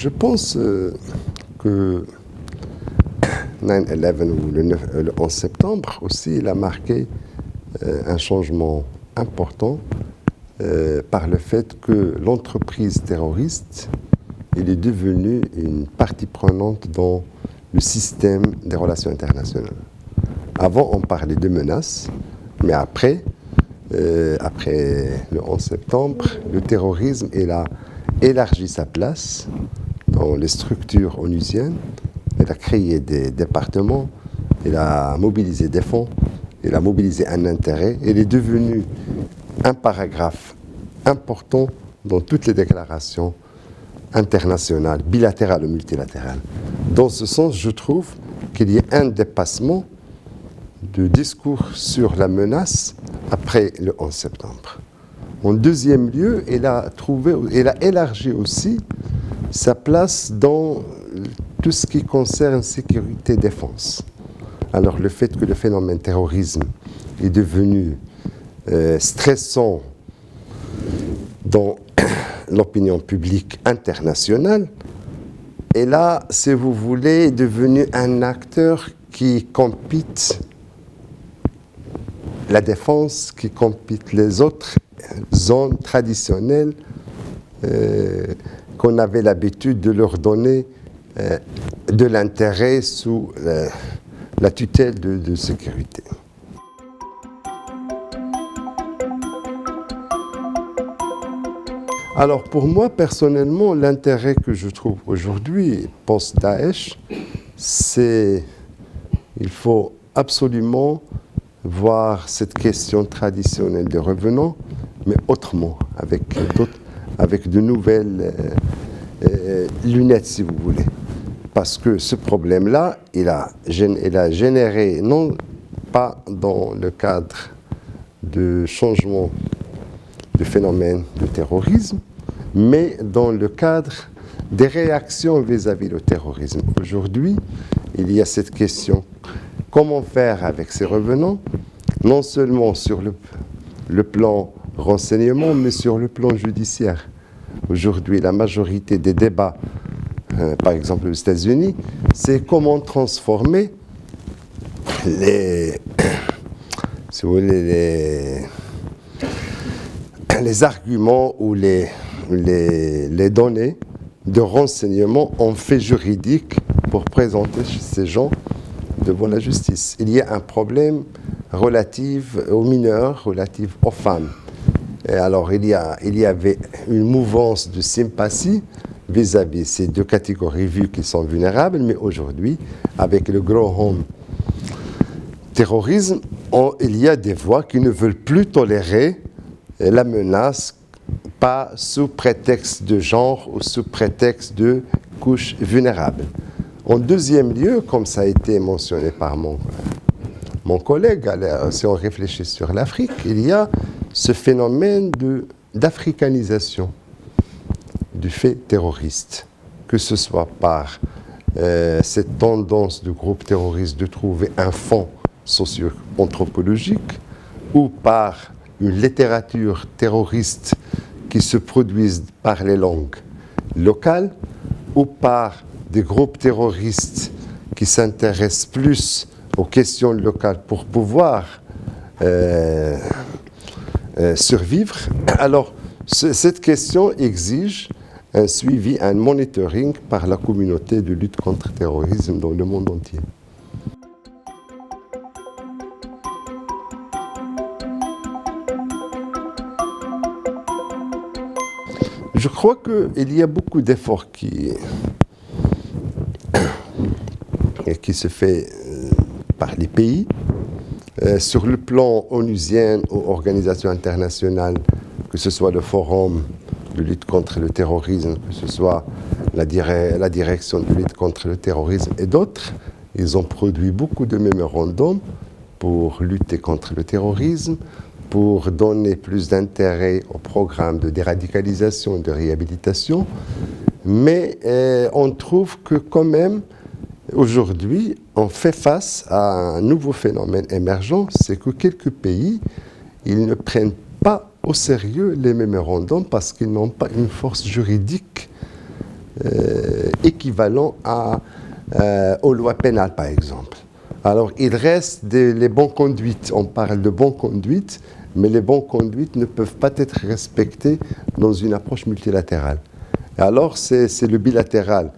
Je pense que 9/11 ou le 11 septembre aussi, il a marqué un changement important par le fait que l'entreprise terroriste il est devenue une partie prenante dans le système des relations internationales. Avant, on parlait de menaces, mais après le 11 septembre, le terrorisme il a élargi sa place dans les structures onusiennes. Il a créé des départements, il a mobilisé des fonds, il a mobilisé un intérêt. Il est devenu un paragraphe important dans toutes les déclarations internationales, bilatérales ou multilatérales. Dans ce sens, je trouve qu'il y a un dépassement de discours sur la menace après le 11 septembre. En deuxième lieu, il a élargi aussi sa place dans tout ce qui concerne sécurité et défense. Alors le fait que le phénomène terrorisme est devenu stressant dans l'opinion publique internationale, et là, si vous voulez, est devenu un acteur qui compite la défense, qui compite les autres zones traditionnelles qu'on avait l'habitude de leur donner de l'intérêt sous la tutelle de sécurité. Alors pour moi, personnellement, l'intérêt que je trouve aujourd'hui, post-Daesh, c'est il faut absolument voir cette question traditionnelle des revenants, mais autrement, avec de nouvelles lunettes, si vous voulez. Parce que ce problème-là, il a généré, non pas dans le cadre de changement de phénomène de terrorisme, mais dans le cadre des réactions vis-à-vis du terrorisme. Aujourd'hui, il y a cette question, comment faire avec ces revenants, non seulement sur le plan renseignement, mais sur le plan judiciaire. Aujourd'hui, la majorité des débats, par exemple aux États-Unis, c'est comment transformer les arguments ou les données de renseignement en faits juridiques pour présenter ces gens devant la justice. Il y a un problème relatif aux mineurs, relatif aux femmes. Et alors, il y avait une mouvance de sympathie vis-à-vis ces deux catégories vues qui sont vulnérables, mais aujourd'hui, avec le grand home terrorisme, il y a des voix qui ne veulent plus tolérer la menace, pas sous prétexte de genre ou sous prétexte de couches vulnérables. En deuxième lieu, comme ça a été mentionné par mon collègue, si on réfléchit sur l'Afrique, il y a ce phénomène d'africanisation du fait terroriste, que ce soit par cette tendance du groupe terroriste de trouver un fond socio-anthropologique ou par une littérature terroriste qui se produise par les langues locales ou par des groupes terroristes qui s'intéressent plus aux questions locales pour pouvoir survivre. Alors, cette question exige un suivi, un monitoring par la communauté de lutte contre le terrorisme dans le monde entier. Je crois qu'il y a beaucoup d'efforts qui se fait par les pays. Sur le plan onusien ou organisation internationale, que ce soit le Forum de lutte contre le terrorisme, que ce soit la direction de lutte contre le terrorisme et d'autres, ils ont produit beaucoup de mémorandums pour lutter contre le terrorisme, pour donner plus d'intérêt au programme de déradicalisation et de réhabilitation. Mais on trouve que quand même, aujourd'hui, on fait face à un nouveau phénomène émergent, c'est que quelques pays, ils ne prennent pas au sérieux les mémorandums parce qu'ils n'ont pas une force juridique équivalent aux lois pénales, par exemple. Alors, il reste les bonnes conduites. On parle de bonnes conduites, mais les bonnes conduites ne peuvent pas être respectées dans une approche multilatérale. Alors, c'est le bilatéral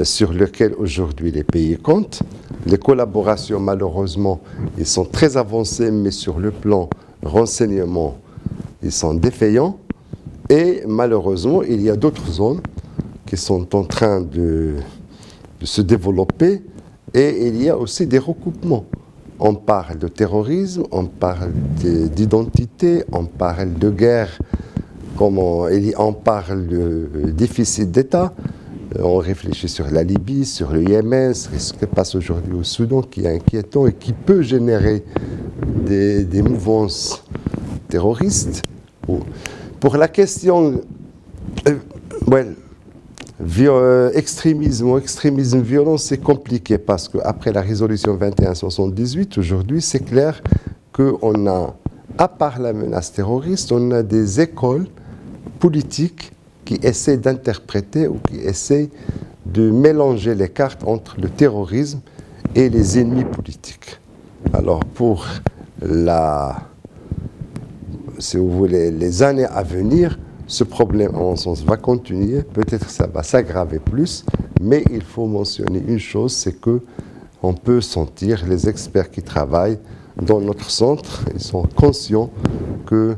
sur lequel aujourd'hui les pays comptent. Les collaborations, malheureusement, ils sont très avancées, mais sur le plan renseignement, ils sont défaillants. Et malheureusement, il y a d'autres zones qui sont en train de se développer et il y a aussi des recoupements. On parle de terrorisme, on parle d'identité, on parle de guerre, on parle de déficit d'État. On réfléchit sur la Libye, sur le Yémen, ce qui se passe aujourd'hui au Soudan, qui est inquiétant et qui peut générer des mouvances terroristes. Pour la question extrémisme violent, c'est compliqué parce qu'après la résolution 2178, aujourd'hui, c'est clair qu'on a, à part la menace terroriste, on a des écoles politiques qui essaient d'interpréter ou qui essaient de mélanger les cartes entre le terrorisme et les ennemis politiques. Alors, pour si vous voulez, les années à venir, ce problème, en mon sens, va continuer. Peut-être ça va s'aggraver plus, mais il faut mentionner une chose, c'est qu'on peut sentir, les experts qui travaillent dans notre centre, ils sont conscients que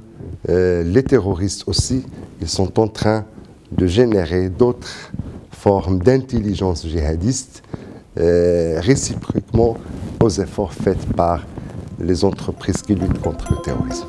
les terroristes aussi, ils sont en train de générer d'autres formes d'intelligence djihadiste réciproquement aux efforts faits par les entreprises qui luttent contre le terrorisme.